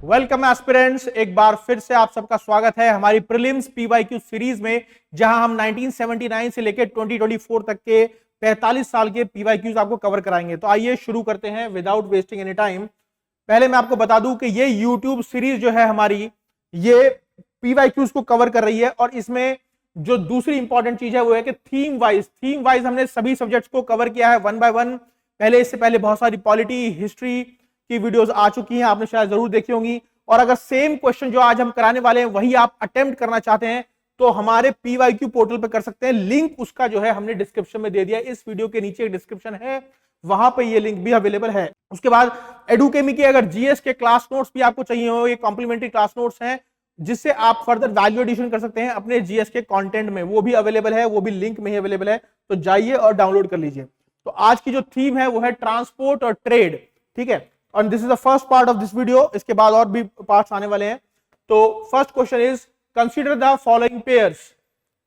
Welcome aspirants, एक बार फिर से आप सबका स्वागत है हमारी प्रीलिम्स पीवाईक्यू सीरीज में, जहां हम 1979 से लेकर 2024 तक के 45 साल के पीवाईक्यूज आपको कवर कराएंगे। तो आइए शुरू करते हैं विदाउट वेस्टिंग एनी टाइम। पहले मैं आपको बता दूं कि ये यूट्यूब सीरीज जो है हमारी, ये पीवाईक्यूज को कवर कर रही है और इसमें जो दूसरी इंपॉर्टेंट चीज है वो है कि थीम वाइज हमने सभी सब्जेक्ट्स को कवर किया है वन बाय वन। इससे पहले बहुत सारी पॉलिटी, हिस्ट्री की वीडियोस आ चुकी हैं, आपने शायद जरूर देखी होंगी। और अगर सेम क्वेश्चन जो आज हम कराने वाले हैं वही आप अटेम्प्ट करना चाहते हैं तो हमारे पीवाईक्यू पोर्टल पे कर सकते हैं। लिंक उसका जो है हमने डिस्क्रिप्शन में दे दिया, इस वीडियो के नीचे एक डिस्क्रिप्शन है, वहां पे ये लिंक भी अवेलेबल है। उसके बाद एडुकेमी के अगर जीएस के क्लास नोट्स भी आपको चाहिए हो, ये कॉम्प्लीमेंट्री क्लास नोट्स हैं जिससे आप फर्दर वैल्यू एडिशन कर सकते हैं अपने जीएस के कंटेंट में, वो भी अवेलेबल है, वो भी लिंक में ही अवेलेबल है। तो जाइए और डाउनलोड कर लीजिए। तो आज की जो थीम है वो है ट्रांसपोर्ट और ट्रेड, ठीक है। और this is the first part of this video, इसके बाद और भी पार्ट्स आने वाले हैं। तो first question is consider the following pairs,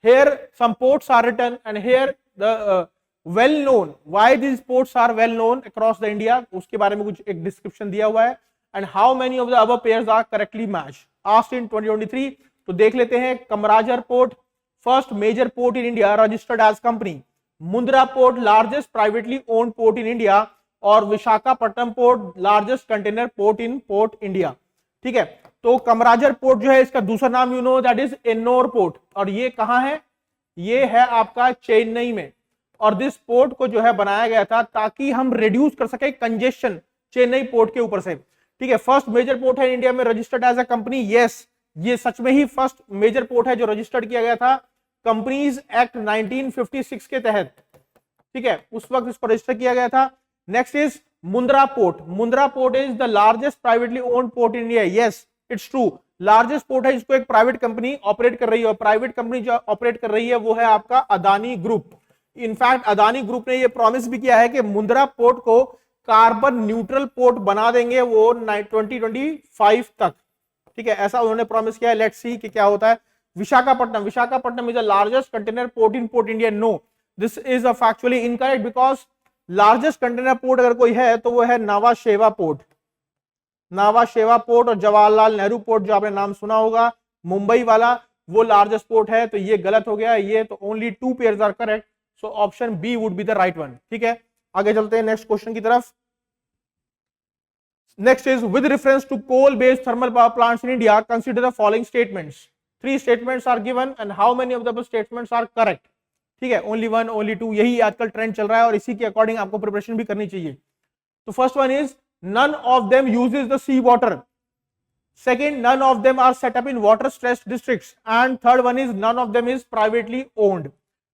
here some ports are written and here the well known, why this ports are well known across the India, उसके बारे में कुछ एक डिस्क्रिप्शन दिया हुआ है। And how many of the above pairs are correctly matched, asked in 2023। तो देख लेते हैं। Kamarajar port, first major port in India registered as company. Mundra port, largest privately owned port in India. और Visakhapatnam port, largest container port in port India, ठीक है। तो Kamarajar port जो है इसका दूसरा नाम you know that is Ennore port, और ये कहां है? ये है आपका चेन्नई में। और दिस पोर्ट को जो है बनाया गया था ताकि हम रिड्यूस कर सके कंजेशन चेन्नई पोर्ट के ऊपर से, ठीक है। फर्स्ट मेजर पोर्ट है इंडिया में registered as a company, yes, ये सच में ही फर्स्ट मेजर पोर्ट है जो रजिस्टर्ड किया गया था कंपनीज एक्ट 1956 के तहत, ठीक है, उस वक्त इसको रजिस्टर किया गया था। Next is Mundra port. Mundra port is the largest privately owned port in India, yes it's true, largest port है, जिसको एक प्राइवेट कंपनी ऑपरेट कर रही है। और प्राइवेट कंपनी जो ऑपरेट कर रही है वो है आपका Adani group. In fact Adani group ने ये प्रॉमिस भी किया है कि मुंद्रा पोर्ट को कार्बन न्यूट्रल पोर्ट बना देंगे वो 2025 तक, ठीक है, ऐसा उन्होंने प्रॉमिस किया है। लेट्स सी कि क्या होता है। Visakhapatnam is the largest container port in port India, no, this is a factually incorrect because largest container port अगर कोई है तो वो है नावा शेवा पोर्ट। नावा शेवा पोर्ट और जवाहरलाल नेहरू पोर्ट जो आपने नाम सुना होगा मुंबई वाला, वो लार्जेस्ट पोर्ट है। तो ये गलत हो गया, ये तो only 2 pairs are correct, so option B would be the right one, ठीक है। आगे चलते हैं नेक्स्ट क्वेश्चन की तरफ। Next is with reference to coal based thermal power plants in India consider the following statements. 3 statements are given and how many of the statements are correct, ठीक है, only 1, only 2, यही आजकल trend चल रहा है और इसी के अकॉर्डिंग आपको प्रिपरेशन भी करनी चाहिए। तो first one is none of them uses the sea water. Second, none of them are set up in water stressed districts. And third one is none of them is privately owned,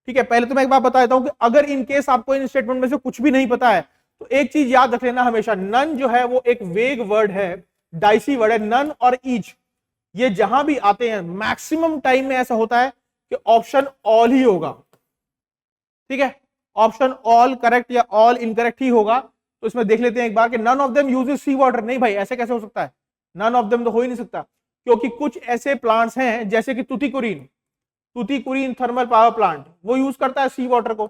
ठीक है। पहले तो मैं एक बात बता देता हूं कि अगर इन केस आपको इन स्टेटमेंट में से कुछ भी नहीं पता है तो एक चीज याद रख लेना हमेशा, नन जो है वो एक वेग वर्ड है, डाइसी वर्ड है। नन और ईच ये जहां भी आते हैं मैक्सिमम टाइम में ऐसा होता है कि ऑप्शन ऑल ही होगा, ठीक है, ऑप्शन ऑल करेक्ट या ऑल इनकरेक्ट ही होगा। तो इसमें देख लेते हैं एक बार कि none of them uses sea water. नहीं भाई, ऐसे कैसे हो सकता है? नन ऑफ देम तो हो ही नहीं सकता, क्योंकि कुछ ऐसे प्लांट्स हैं जैसे कि तुतीकुरीन थर्मल पावर प्लांट, वो यूज करता है सी वाटर को,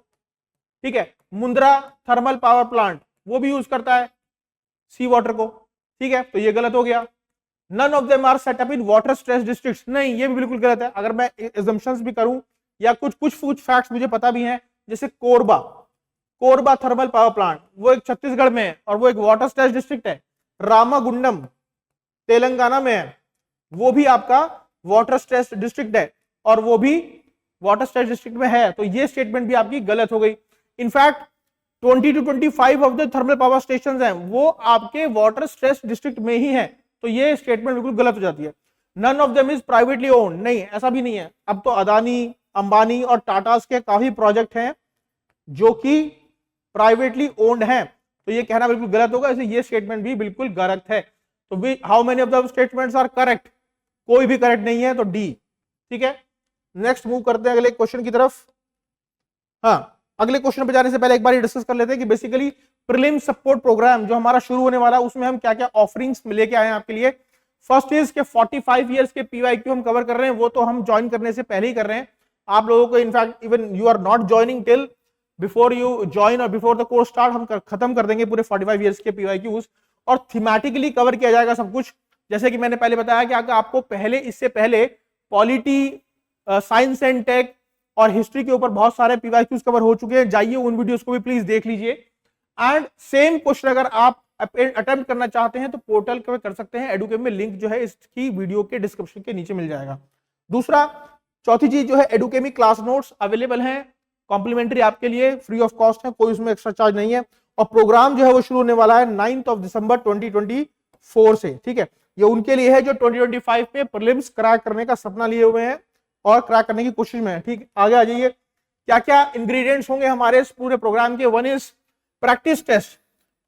ठीक है। मुंद्रा थर्मल पावर प्लांट वो भी यूज करता है सी वाटर को, ठीक है। तो ये गलत हो गया। None of them are set up in water stress districts, नहीं, ये भी बिल्कुल गलत है। अगर मैं एजम्पशंस भी करूं या कुछ फैक्ट्स मुझे पता भी हैं, जैसे कोरबा थर्मल पावर प्लांट वो एक छत्तीसगढ़ में है और वो एक वाटर स्ट्रेस डिस्ट्रिक्ट है। रामागुंडम तेलंगाना में है, वो भी आपका वाटर स्ट्रेस डिस्ट्रिक्ट है और वो भी वाटर स्ट्रेस डिस्ट्रिक्ट में है। तो ये स्टेटमेंट भी आपकी गलत हो गई। In fact 20 to 25 of the thermal power stations हैं वो आपके वाटर स्ट्रेस डिस्ट्रिक्ट में ही है। तो ये स्टेटमेंट बिल्कुल गलत हो जाती है। None of them is privately owned, नहीं, ऐसा भी नहीं है। अब तो अदानी, अंबानी और टाटास के काफी प्रोजेक्ट हैं जो कि प्राइवेटली ओन्ड हैं, तो ये कहना बिल्कुल गलत होगा, इसलिए ये स्टेटमेंट भी बिल्कुल गलत है। तो how many of the statements are correct, कोई भी करेक्ट नहीं है, तो डी, ठीक है। नेक्स्ट मूव करते हैं अगले क्वेश्चन की तरफ। हाँ, अगले क्वेश्चन पे जाने से पहले एक बार डिस्कस कर लेते हैं कि बेसिकली प्रीलिम सपोर्ट प्रोग्राम जो हमारा शुरू होने वाला है उसमें हम क्या क्या ऑफरिंग्स लेके आए हैं आपके लिए। फर्स्ट इज के 45 इयर्स के पीवाईक्यू हम कवर कर रहे हैं, वो तो हम ज्वाइन करने से पहले ही कर रहे हैं। आप लोगों को in fact even you are not joining till before you join और बिफोर द कोर्स स्टार्ट हम खत्म कर देंगे पूरे 45 इयर्स के पीवाईक्यूज, और थीमेटिकली कवर किया जाएगा सब कुछ। जैसे कि मैंने पहले बताया कि अगर आपको इससे पहले पॉलिटी, साइंस एंड टेक और हिस्ट्री के ऊपर बहुत सारे पीवाईक्यूज कवर हो चुके हैं, जाइए उन वीडियोस को भी प्लीज देख लीजिए। एंड सेम क्वेश्चन अगर आप अटेम्प्ट करना चाहते हैं तो पोर्टल पे कर सकते हैं, एडुकेमी में लिंक जो है इसकी वीडियो के डिस्क्रिप्शन के नीचे मिल जाएगा। दूसरा, चौथी चीज जो है, एडुकेमी क्लास नोट्स अवेलेबल हैं, कॉम्प्लीमेंट्री आपके लिए, फ्री ऑफ कॉस्ट है, कोई उसमें एक्स्ट्रा चार्ज नहीं है। और प्रोग्राम जो है वो शुरू होने वाला है 9 दिसंबर 2024 से, ठीक है। ये उनके लिए है जो 2025 में प्रीलिम्स क्रैक करने का सपना लिए हुए हैं और क्रैक करने की कोशिश में है, ठीक। आगे आ जाइए, क्या क्या इंग्रेडिएंट्स होंगे हमारे इस पूरे प्रोग्राम के। वन इज प्रैक्टिस टेस्ट,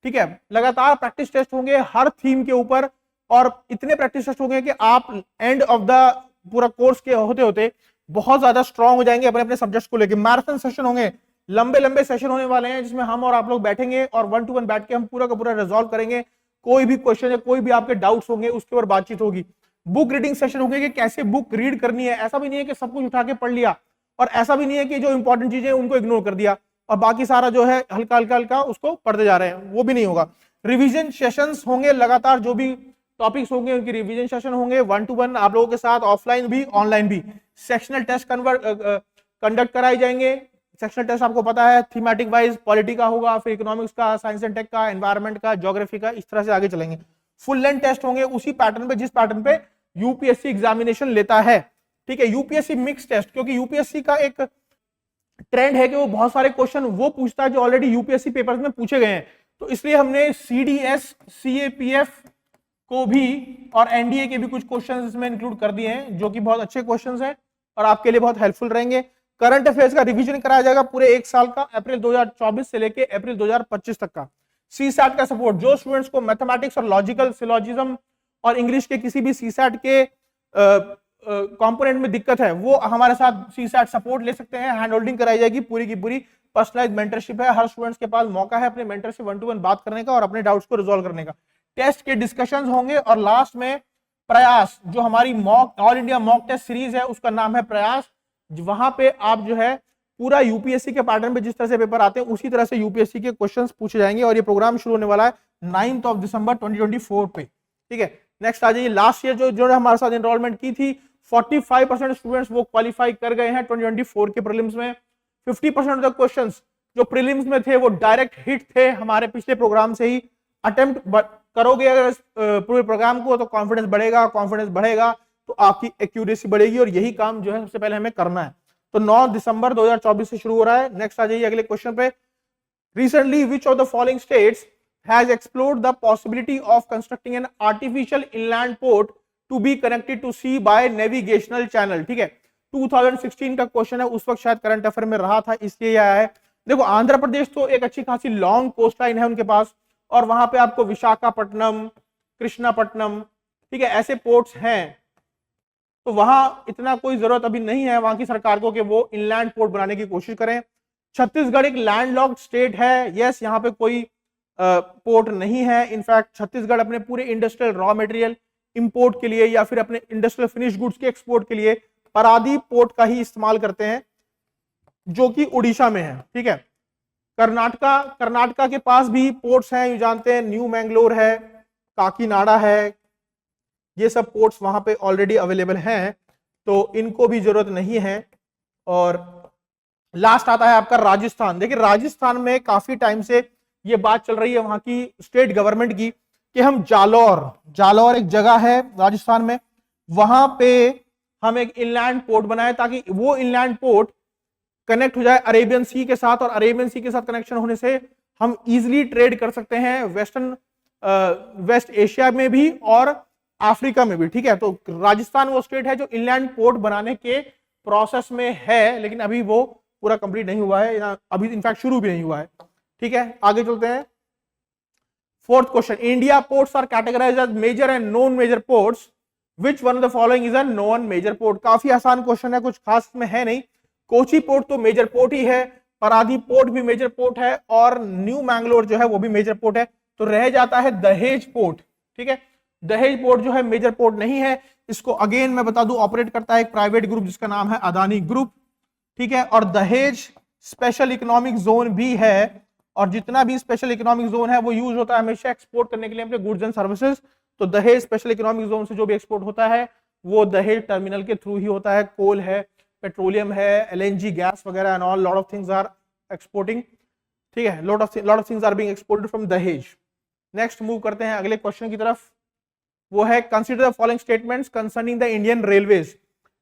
ठीक है, लगातार प्रैक्टिस टेस्ट होंगे हर थीम के ऊपर, और इतने प्रैक्टिस टेस्ट होंगे कि आप एंड ऑफ द पूरा कोर्स के होते होते बहुत ज्यादा स्ट्रांग हो जाएंगे अपने अपने सब्जेक्ट्स को लेकर। मैराथन सेशन होंगे, लंबे लंबे सेशन होने वाले हैं, जिसमें हम और आप लोग बैठेंगे और 1 to 1 बैठ के हम पूरा का पूरा रिजॉल्व करेंगे। कोई भी क्वेश्चन या कोई भी आपके डाउट्स होंगे उसके ऊपर बातचीत होगी। बुक रीडिंग सेशन होंगे कि कैसे बुक रीड करनी है, ऐसा भी नहीं है कि सब कुछ उठा के पढ़ लिया, और ऐसा भी नहीं है कि जो इंपॉर्टेंट चीजें उनको इग्नोर कर दिया और बाकी सारा जो है हल्का हल्का हल्का उसको पढ़ते जा रहे हैं, वो भी नहीं होगा। रिवीजन सेशंस होंगे, लगातार जो भी टॉपिक्स होंगे उनकी रिवीजन सेशन होंगे 1 to 1 आप लोगों के साथ, ऑफलाइन भी ऑनलाइन भी। सेक्शनल टेस्ट कंडक्ट कराए जाएंगे। सेक्शनल टेस्ट आपको पता है थीमेटिक वाइज, पॉलिटी का होगा, फिर इकोनॉमिक्स का, साइंस एंड टेक का, एनवायरमेंट का, ज्योग्राफी का, इस तरह से आगे चलेंगे। फुल लेंथ टेस्ट होंगे उसी पैटर्न पे जिस पैटर्न पे यूपीएससी एग्जामिनेशन लेता है, ठीक है। यूपीएससी मिक्स टेस्ट, क्योंकि यूपीएससी का एक ट्रेंड है कि वो बहुत सारे क्वेश्चन वो पूछता है जो ऑलरेडी यूपीएससी पेपर्स में पूछे गए हैं, तो इसलिए हमने सीडीएस, सीएपीएफ को भी और एनडीए के भी कुछ क्वेश्चंस इसमें इंक्लूड कर दिए हैं, जो कि बहुत अच्छे क्वेश्चंस हैं और आपके लिए बहुत हेल्पफुल रहेंगे। करंट अफेयर्स का रिवीजन कराया जाएगा पूरे एक साल का, अप्रैल 2024 से लेके अप्रैल 2025 तक का। सीसैट का सपोर्ट, जो स्टूडेंट्स को मैथमेटिक्स और लॉजिकल, सिलोजिज्म और इंग्लिश के किसी भी सीसैट के कंपोनेंट में दिक्कत है, वो हमारे साथ सीसैट सपोर्ट ले सकते हैं। हैंड होल्डिंग कराई जाएगी पूरी की पूरी, पर्सनलाइज मेंटरशिप है, हर स्टूडेंट्स के पास मौका है अपने मेंटर से 1 to 1 बात करने का और अपने डाउट्स को रिजॉल्व करने का। टेस्ट के डिस्कशंस होंगे और लास्ट में प्रयास, जो हमारी mock all India mock test series है उसका नाम है प्रयास। वहां पे आप जो है पूरा यूपीएससी के पैटर्न पे जिस तरह से पेपर आते हैं उसी तरह से यूपीएससी के क्वेश्चंस पूछे जाएंगे, और ये प्रोग्राम शुरू होने वाला है 9 दिसंबर 2024 पे, ठीक है। नेक्स्ट आ जाइए, लास्ट ईयर जो हमारे साथ एनरोलमेंट की थी 45% स्टूडेंट्स वो क्वालिफाई कर गए हैं 2024 के प्रीलिम्स में। 50% ऑफ द क्वेश्चंस जो प्रीलिम्स में थे वो डायरेक्ट हिट थे हमारे पिछले प्रोग्राम से ही। अटेम्प्ट करोगे अगर पूरे प्रोग्राम को तो कॉन्फिडेंस बढ़ेगा, कॉन्फिडेंस बढ़ेगा तो आपकी एक्यूरेसी बढ़ेगी, और यही काम जो है सबसे पहले हमें करना है। तो 9 दिसंबर 2024 से शुरू हो रहा है। नेक्स्ट आ जाइए अगले क्वेश्चन पे। Recently which of the following states has explored the possibility of constructing an artificial inland port to be connected to sea by navigational channel, ठीक है। 2016 का क्वेश्चन है, उस वक्त शायद करंट अफेयर में रहा था इसलिए आया है। देखो आंध्र प्रदेश तो एक अच्छी खासी लॉन्ग कोस्ट लाइन है उनके पास, और वहां पे आपको विशाखापट्टनम, कृष्णापट्टनम, ठीक है, ऐसे पोर्ट्स हैं, तो वहां इतना कोई जरूरत अभी नहीं है वहां की सरकार को कि वो इनलैंड पोर्ट बनाने की कोशिश करें। छत्तीसगढ़ एक लैंडलॉक्ड स्टेट है, यस, यहाँ पे कोई पोर्ट नहीं है। इनफैक्ट छत्तीसगढ़ अपने पूरे इंडस्ट्रियल रॉ मटेरियल इंपोर्ट के लिए या फिर अपने इंडस्ट्रियल फिनिश गुड्स के एक्सपोर्ट के लिए पारादीप पोर्ट का ही इस्तेमाल करते हैं, जो कि उड़ीसा में है, ठीक है। कर्नाटका के पास भी पोर्ट्स हैं, ये जानते हैं, न्यू मैंगलोर है, काकीनाडा है, ये सब पोर्ट्स वहां पे ऑलरेडी अवेलेबल हैं, तो इनको भी जरूरत नहीं है। और लास्ट आता है आपका राजस्थान। देखिए राजस्थान में काफी टाइम से ये बात चल रही है वहां की स्टेट गवर्नमेंट की कि हम जालौर एक जगह है राजस्थान में, वहां पे हम एक इनलैंड पोर्ट बनाए ताकि वो इनलैंड पोर्ट कनेक्ट हो जाए अरेबियन सी के साथ, और अरेबियन सी के साथ कनेक्शन होने से हम इजीली ट्रेड कर सकते हैं वेस्ट एशिया में भी और अफ्रीका में भी, ठीक है। तो राजस्थान वो स्टेट है जो इनलैंड पोर्ट बनाने के प्रोसेस में है, लेकिन अभी वो पूरा कंप्लीट नहीं हुआ है, अभी इनफैक्ट शुरू भी नहीं हुआ है, ठीक है। आगे चलते हैं। Fourth question, India ports are categorized as major and non major ports, which one of the following is a non major port. काफी आसान क्वेश्चन है, कुछ खास में है नहीं। कोची पोर्ट तो मेजर पोर्ट ही है, पारादीप पोर्ट भी मेजर पोर्ट है, और न्यू मैंगलोर जो है वो भी मेजर पोर्ट है। तो रह जाता है दहेज पोर्ट, ठीक है। दहेज पोर्ट जो है मेजर पोर्ट नहीं है, इसको अगेन मैं बता दूं ऑपरेट करता है एक प्राइवेट ग्रुप जिसका नाम है अदानी ग्रुप, ठीक है। और दहेज स्पेशल इकोनॉमिक जोन भी है, और जितना भी स्पेशल इकोनॉमिक जोन है वो यूज होता है हमेशा एक्सपोर्ट करने के लिए अपने गुड्स एंड सर्विसेज। तो दहेज स्पेशल इकोनॉमिक जोन से जो भी एक्सपोर्ट होता है वो दहेज टर्मिनल के थ्रू ही होता है। कोल है, पेट्रोलियम है, एलएनजी गैस वगैरह and all lot of things are exporting, ठीक है, lot of things are being exported from Dahej. Next move करते हैं अगले क्वेश्चन की तरफ, वो है consider the following statements concerning the Indian Railways.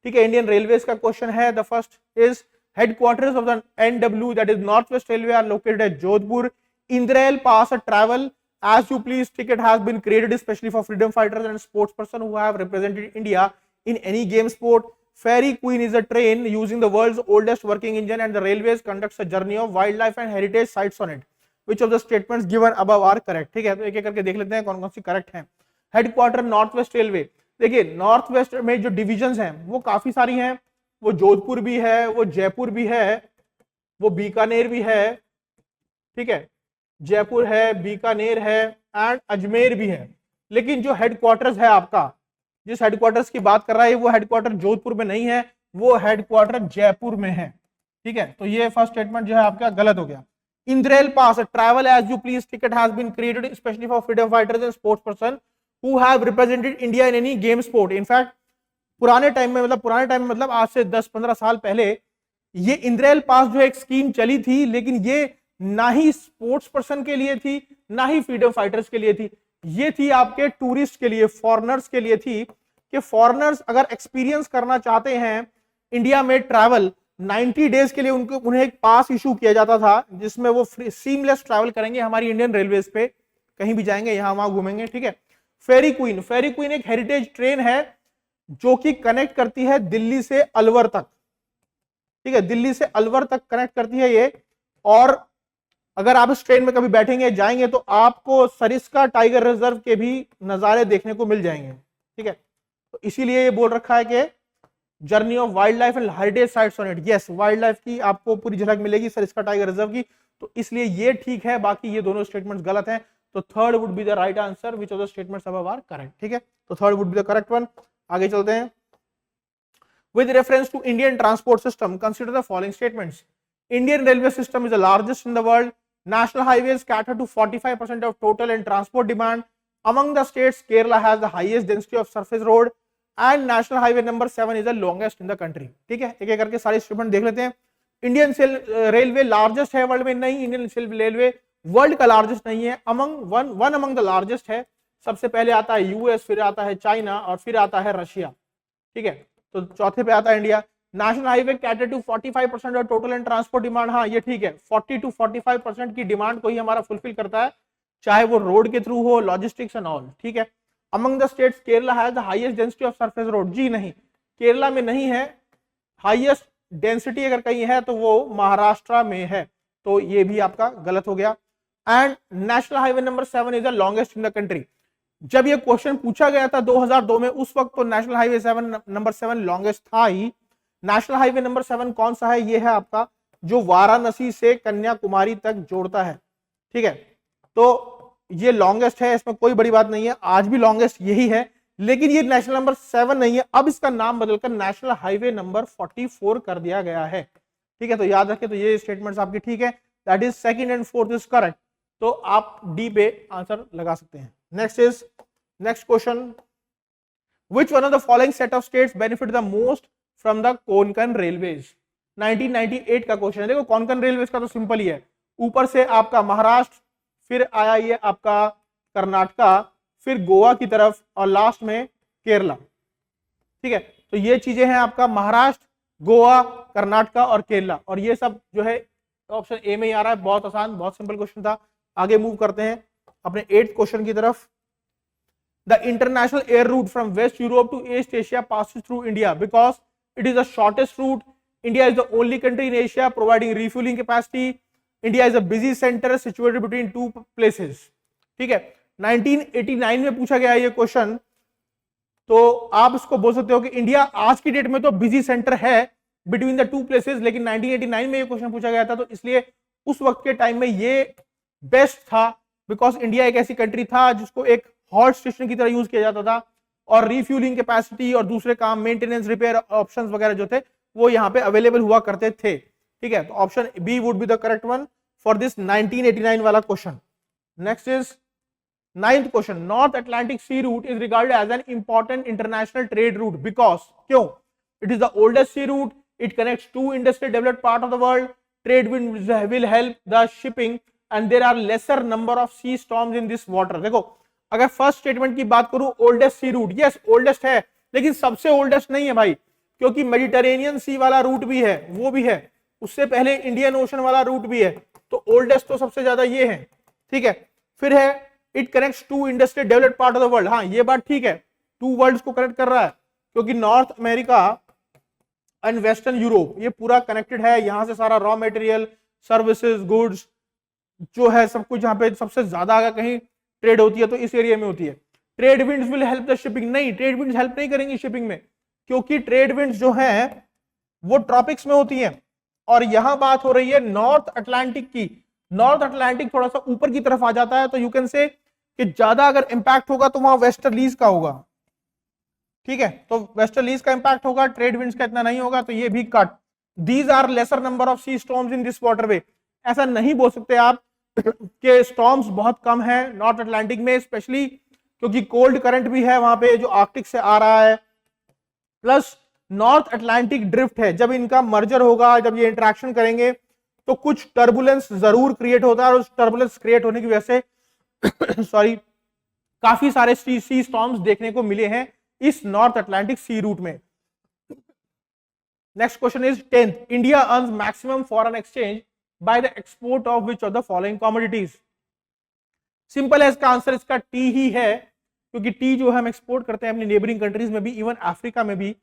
ठीक है, इंडियन रेलवेज का क्वेश्चन है। The first is headquarters of the NW that is north west railway are located at Jodhpur. Indrail pass a travel as you please ticket has been created especially for freedom fighters and sports person who have represented India in any game sport. Fairy Queen is a train using the world's oldest working engine and the railways conducts a journey of wildlife and heritage sites on it. Which of the statements given above are correct? ठीक है, तो एक एक करके देख लेते हैं कौन कौन सी करेक्ट हैं। हेडक्वार्टर नॉर्थ वेस्ट रेलवे, देखिए नॉर्थ वेस्ट में जो डिविजन हैं वो काफी सारी हैं, वो जोधपुर भी है, वो जयपुर भी है, वो बीकानेर भी है, ठीक है, जयपुर है, बीकानेर है एंड अजमेर भी है। लेकिन जो हेडक्वार्टर्स है आपका, जिस हेडक्वार्टर्स की बात कर रहा है वो हेडक्वार्टर जोधपुर में नहीं है, वो हेडक्वार्टर जयपुर में है। ठीक है, तो ये फर्स्ट स्टेटमेंट जो है आपका गलत हो गया। Indrail pass travel as you please ticket has been created specially for freedom fighters and sports person who have represented India in any game sport. In fact पुराने टाइम में मतलब आज से 10-15 साल पहले ये इंद्रेल पास जो एक स्कीम चली थी, लेकिन ये ना ही स्पोर्ट्स पर्सन के लिए थी ना ही फ्रीडम फाइटर्स के लिए थी, ये थी आपके टूरिस्ट के लिए, फॉरेनर्स के लिए थी कि फॉरेनर्स अगर एक्सपीरियंस करना चाहते हैं इंडिया में ट्रैवल 90 डेज के लिए उन्हें एक पास इशू किया जाता था जिसमें वो सीमलेस ट्रैवल करेंगे हमारी इंडियन रेलवेज पे, कहीं भी जाएंगे यहां वहां घूमेंगे। ठीक है, फेरी क्वीन एक हेरिटेज ट्रेन है जो कि कनेक्ट करती है दिल्ली से अलवर तक। ठीक है, दिल्ली से अलवर तक कनेक्ट करती है ये, और अगर आप इस ट्रेन में कभी बैठेंगे जाएंगे तो आपको सरिस्का टाइगर रिजर्व के भी नजारे देखने को मिल जाएंगे। ठीक है, तो इसीलिए ये बोल रखा है कि journey of wild life and heritage sites on it. Yes, wild life की आपको पूरी झलक मिलेगी सरिस्का टाइगर रिजर्व की, तो इसलिए ये ठीक है, बाकी ये दोनों स्टेटमेंट्स गलत हैं। तो third would be the right answer, which of the statements above are correct. ठीक है, तो third would be the correct one. आगे चलते हैं। With reference to Indian transport system, consider the following statements. Indian railway system is the largest in the world. National highways cater to 45% of total and transport demand. Among the states, Kerala has the highest density of surface road and national highway number 7 is the longest in the country. ठीक है, एक एक करके सारे statement देख लेते हैं। Indian railway largest है वर्ल्ड में? नहीं, इंडियन रेलवे वर्ल्ड का लार्जेस्ट नहीं है, वन अमंग द लार्जेस्ट है। सबसे पहले आता है यूएस, फिर आता है चाइना और फिर आता है रशिया। ठीक है, तो चौथे पे आता है India. National highway cater to 45% of total and transport demand, हाँ ये ठीक है, 40 to 45% की डिमांड को ही हमारा फुलफिल करता है, चाहे वो रोड के थ्रू हो, लॉजिस्टिक्स एंड ऑल। ठीक है, among the states Kerala has the highest density of surface road, जी नहीं, केरला में नहीं है। हाईएस्ट डेंसिटी अगर कहीं है तो वो महाराष्ट्र में है, तो ये भी आपका गलत हो गया। And national highway number 7 is the longest in the country. जब ये क्वेश्चन पूछा गया था 2002 में, उस वक्त तो नेशनल हाईवे नंबर 7 लॉन्गेस्ट था ही। नेशनल हाईवे नंबर 7 कौन सा है? ये है आपका जो वाराणसी से कन्याकुमारी तक जोड़ता है। ठीक है, तो ये लॉन्गेस्ट है, इसमें कोई बड़ी बात नहीं है, आज भी लॉन्गेस्ट यही है, लेकिन ये नेशनल नंबर 7 नहीं है, अब इसका नाम बदलकर नेशनल हाईवे नंबर 44 कर दिया गया है। ठीक है, तो याद रखें, तो ये स्टेटमेंट्स आपकी ठीक है, that is second and fourth is correct, तो आप डी पे आंसर लगा सकते हैं। Next question, which one of the following set of states benefit the most from the Konkan railways? 1998 का क्वेश्चन है। देखो कोंकण रेलवेज का तो सिंपल ही है, ऊपर से आपका महाराष्ट्र, फिर आया ये आपका कर्नाटका, फिर गोवा की तरफ और लास्ट में केरला। ठीक है, तो ये चीजें हैं आपका महाराष्ट्र, गोवा, कर्नाटका और केरला, और ये सब जो है ऑप्शन ए में ही आ रहा है। बहुत आसान, बहुत सिंपल क्वेश्चन था। आगे मूव करते हैं अपने 8th क्वेश्चन की तरफ। The international air route from West Europe to East Asia passes through India because it is the shortest route. India is the only country in Asia providing refueling capacity. India is a busy center situated between two places. ठीक है, 1989 में पूछा गया ये question, तो आप इसको बोल सकते हो कि इंडिया आज की डेट में तो बिजी सेंटर है बिटवीन द टू प्लेसेस, लेकिन 1989 में ये क्वेश्चन पूछा गया था, तो इसलिए उस वक्त के टाइम में ये बेस्ट था, बिकॉज इंडिया एक ऐसी कंट्री था जिसको एक हॉट स्टेशन की तरह यूज किया जाता था, और रिफ्यूलिंग कैपेसिटी और दूसरे काम, मेंटेनेंस, रिपेयर ऑप्शंस वगैरह जो थे वो यहाँ पे अवेलेबल हुआ करते थे। ठीक है, तो option B would be the correct one for this 1989 वाला क्वेश्चन। Next is ninth question, north Atlantic sea route is regarded as an important international trade route because, क्यों? It is the oldest sea route, it connects to industrial developed part of the world, trade will help the shipping and there are lesser number of sea storms in this water. देखो, अगर first statement की बात करूं, oldest sea root, yes oldest है, लेकिन सबसे oldest नहीं है भाई, क्योंकि मेडिटेरेनियन सी वाला रूट भी है, वो भी है, उससे पहले इंडियन ओशन वाला रूट भी है, तो ओल्डेस्ट तो सबसे ज्यादा ये है, ठीक है। फिर है it connects to industrial developed part of the world, हाँ ये बात ठीक है, टू वर्ल्ड्स को कनेक्ट कर रहा है, क्योंकि north America and western Europe ये पूरा कनेक्टेड है, यहां से सारा रॉ मटेरियल, सर्विसेज, गुड्स जो है सब कुछ यहाँ पे सबसे ज्यादा अगर कहीं ट्रेड होती है तो इस एरिया में होती है। Trade winds will help the shipping, नहीं, ट्रेड विंड्स हेल्प नहीं करेंगी शिपिंग में, क्योंकि ट्रेड विंड्स जो है वो ट्रॉपिक्स में होती है, और यहां बात हो रही है नॉर्थ अटलांटिक की। नॉर्थ अटलांटिक थोड़ा सा ऊपर की तरफ आ जाता है, तो यू कैन से कि ज्यादा अगर इंपैक्ट होगा तो वहां वेस्टर्लीज का होगा, ठीक है, तो वेस्टर्लीज का इंपैक्ट होगा, ट्रेड विंड्स का इतना नहीं होगा, तो ये भी cut. These are lesser number of sea storms in this waterway, ऐसा नहीं बोल सकते आप कि स्टॉर्म्स बहुत कम है नॉर्थ अटलांटिक में, स्पेशली क्योंकि कोल्ड करंट भी है वहां पे जो आर्कटिक से आ रहा है, प्लस नॉर्थ अटलांटिक ड्रिफ्ट है, जब इनका मर्जर होगा, जब ये इंटरेक्शन करेंगे तो कुछ टर्बुलेंस जरूर क्रिएट होता है, और उस टर्बुलेंस क्रिएट होने की वजह से सॉरी काफी सारे सी स्टॉर्म्स देखने को मिले हैं इस नॉर्थ अटलांटिक सी रूट में। Next question is 10th, India earns maximum foreign exchange by the export of which of the following commodities. Simple है इसका आंसर, इसका टी ही है, क्योंकि टी जो हम एक्सपोर्ट करते हैं अपनी नेबरिंग कंट्रीज में भी, इवन अफ्रीका में भी।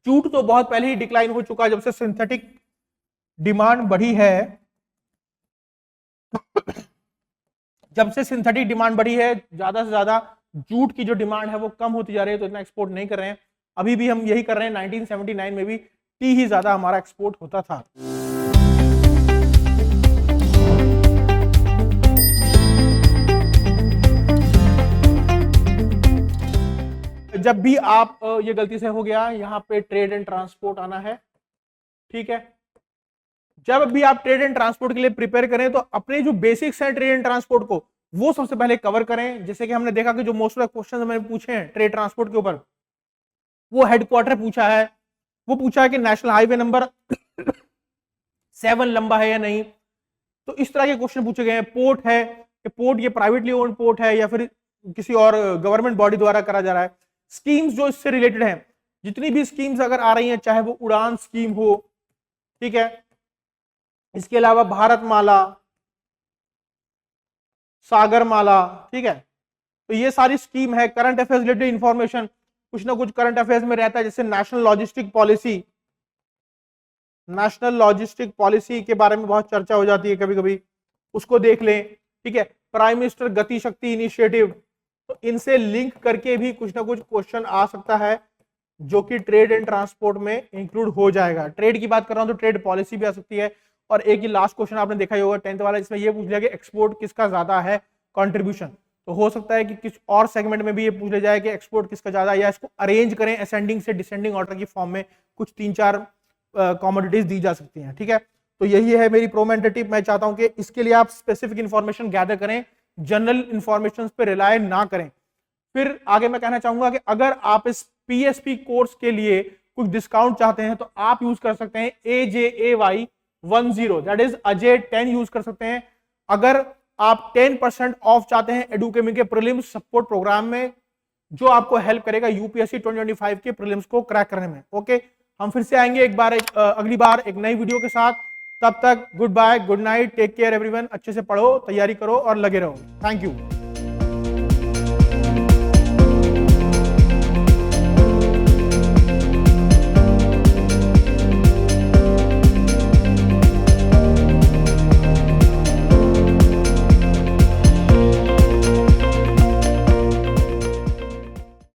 जूट तो बहुत पहले ही डिक्लाइन हो चुका है जब से सिंथेटिक डिमांड बढ़ी है, जब से सिंथेटिक डिमांड बढ़ी है, ज्यादा से ज्यादा जूट की जो डिमांड है वो कम होती जा रही है, तो इतना एक्सपोर्ट नहीं कर रहे हैं, अभी भी हम यही कर रहे हैं। 1979 में भी टी ही ज्यादा हमारा एक्सपोर्ट होता था। जब भी आप ये गलती से हो गया, यहाँ पे ट्रेड एंड ट्रांसपोर्ट आना है, ठीक है, जब भी आप ट्रेड एंड ट्रांसपोर्ट के लिए प्रिपेयर करें तो अपने जो बेसिक्स हैं ट्रेड एंड ट्रांसपोर्ट को वो सबसे पहले कवर करें। जैसे कि हमने देखा कि जो मोस्ट ऑफ क्वेश्चन मैंने पूछे हैं ट्रेड ट्रांसपोर्ट के ऊपर, वो हेडक्वार्टर पूछा है, वो पूछा है कि नेशनल हाईवे नंबर 7 लंबा है या नहीं, तो इस तरह के क्वेश्चन पूछे गए हैं। पोर्ट है कि पोर्ट ये प्राइवेटली ओन्ड पोर्ट है या फिर किसी और गवर्नमेंट बॉडी द्वारा करा जा रहा है। स्कीम्स जो इससे रिलेटेड हैं, जितनी भी स्कीम्स अगर आ रही हैं, चाहे वो उड़ान स्कीम हो, ठीक है, इसके अलावा भारतमाला, सागरमाला, ठीक है, तो ये सारी स्कीम है। करंट अफेयर्स रिलेटेड इंफॉर्मेशन कुछ ना कुछ करंट अफेयर्स में रहता है, जैसे national logistic policy, national logistic policy के बारे में बहुत चर्चा हो जाती है कभी कभी, उसको देख लें, ठीक है। प्राइम मिनिस्टर गति शक्ति इनिशिएटिव, तो इनसे लिंक करके भी कुछ ना कुछ क्वेश्चन आ सकता है जो कि ट्रेड एंड ट्रांसपोर्ट में इंक्लूड हो जाएगा। ट्रेड की बात कर रहा हूं तो ट्रेड पॉलिसी भी आ सकती है। और एक ही लास्ट क्वेश्चन आपने देखा ही होगा 10th वाला, इसमें ये पूछ लिया कि एक्सपोर्ट किसका ज्यादा है कंट्रीब्यूशन, तो हो सकता है कि किस और सेगमेंट में भी ये पूछ लिया जाए कि एक्सपोर्ट किसका ज्यादा, या इसको अरेंज करें असेंडिंग से डिसेंडिंग ऑर्डर की फॉर्म में, कुछ 3-4 कमोडिटीज दी जा सकती हैं, ठीक है। तो यही है मेरी प्रोमेंटर टिप। मैं चाहता हूं कि इसके लिए आप स्पेसिफिक इंफॉर्मेशन गैदर करें, जनरल इंफॉर्मेशन पे रिलाय ना करें। फिर आगे मैं कहना चाहूंगा कि अगर आप इस पीएसपी कोर्स के लिए कुछ डिस्काउंट चाहते हैं तो आप यूज कर सकते हैं AJAY10, that is Ajay 10 use कर सकते हैं। अगर आप 10% ऑफ चाहते हैं एडुकेमी के प्रीलिम्स सपोर्ट प्रोग्राम में, जो आपको हेल्प करेगा यूपीएससी 2025 के प्रीलिम्स को क्रैक करने में। ओके, हम फिर से आएंगे अगली बार एक नई वीडियो के साथ। तब तक good bye, good night, take care everyone. अच्छे से पढ़ो, तैयारी करो और लगे रहो। Thank you.